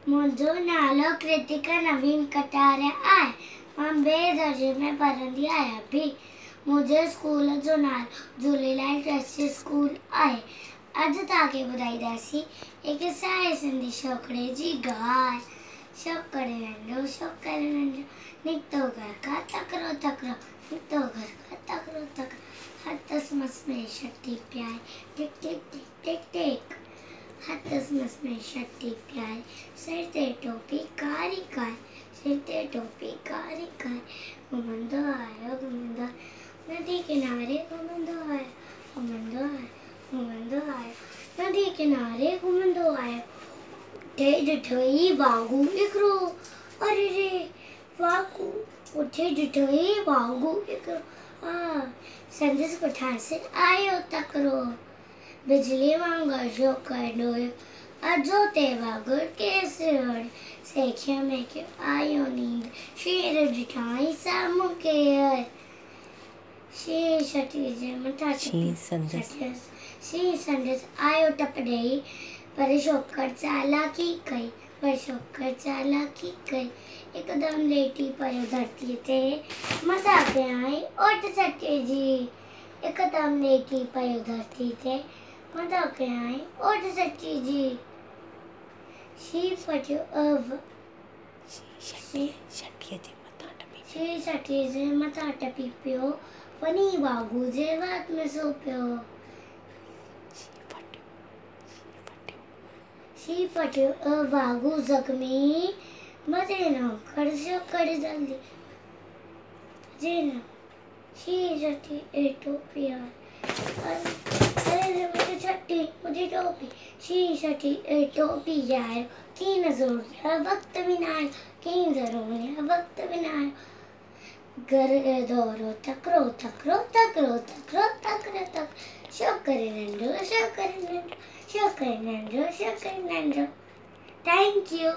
मुंहिंजो नालो कृतिका नवीन कटारिया आहे। मां ॿिए दर्जे में पढ़ंदी आहियां भी। मुंहिंजे स्कूल जो नालो झूलेलाल ट्रस्टी स्कूल आहे। अॼु तव्हांखे ॿुधाईंदासीं हिकु साए सिंधी छोकिरे जी ॻाल्हि। छोकिरे नंढो छोकिरे नंढो निकितो घर खां तकिड़ो तकिड़ो, निकितो घर खां तकिड़ो तकिड़ो, हथसि मस में छटी प्याई, टिक टिक टिक टिक टिक। हथसि मस में छटी प्याई, सिर ते टोपी कारी कारी, सिर ते टोपी कारी कारी। घुमंदो आयो नदी किनारे, घुमंदो आयो घुमंदो आयो घुमंदो आयो नदी किनारे, घुमंदो आयो। ॾिठो ई वाघू हिकिड़ो, अरे रे वाघू उथे ॾिठो ई वाघू हिकिड़ो, संदसि पुठियां आयो तकिड़ो। बिजली वांगुरु छोकिरो हुयो, अजो ते वांगुरु केसि हणियो। सेखियो में आयो नींद, शेर ॾिठाई साम्हूं केर। शींहुं छटी जे मथां शींहुं संदसि आयो टप ॾेई, पर छोकिरो चालाकी कई, हिकदमि लेटी पियो धरतीअ ते, मथां कयई ओठ सटेजी। हिकदमि लेटी पियो धरती ते, मथां कयई ओठ सटेजी। शींहुं छटीअ जे मथां टपी पियो, वञी वाघू जे वात में सो पियो। शींहुं फटियो वाघू ज़ख्मी, मज़े न कर छोकिरे जल्दी मज़े न। शींहुं छटी टोपी अरे मुझे छटी मुझे टोपी, शींहुं छटी टोपी आयो, कीन ज़रूर वक्त भी ना आयो, कीन ज़रूर वक्त भी ना आयो। घर दौड़ो तकिड़ो तकिड़ो तकिड़ो तकिड़ो तकिड़ो तकिड़ो, छोकिरे नंढो छोकिरे नंढो छोकिरे नंढो छोकिरे नंढो। Thank you.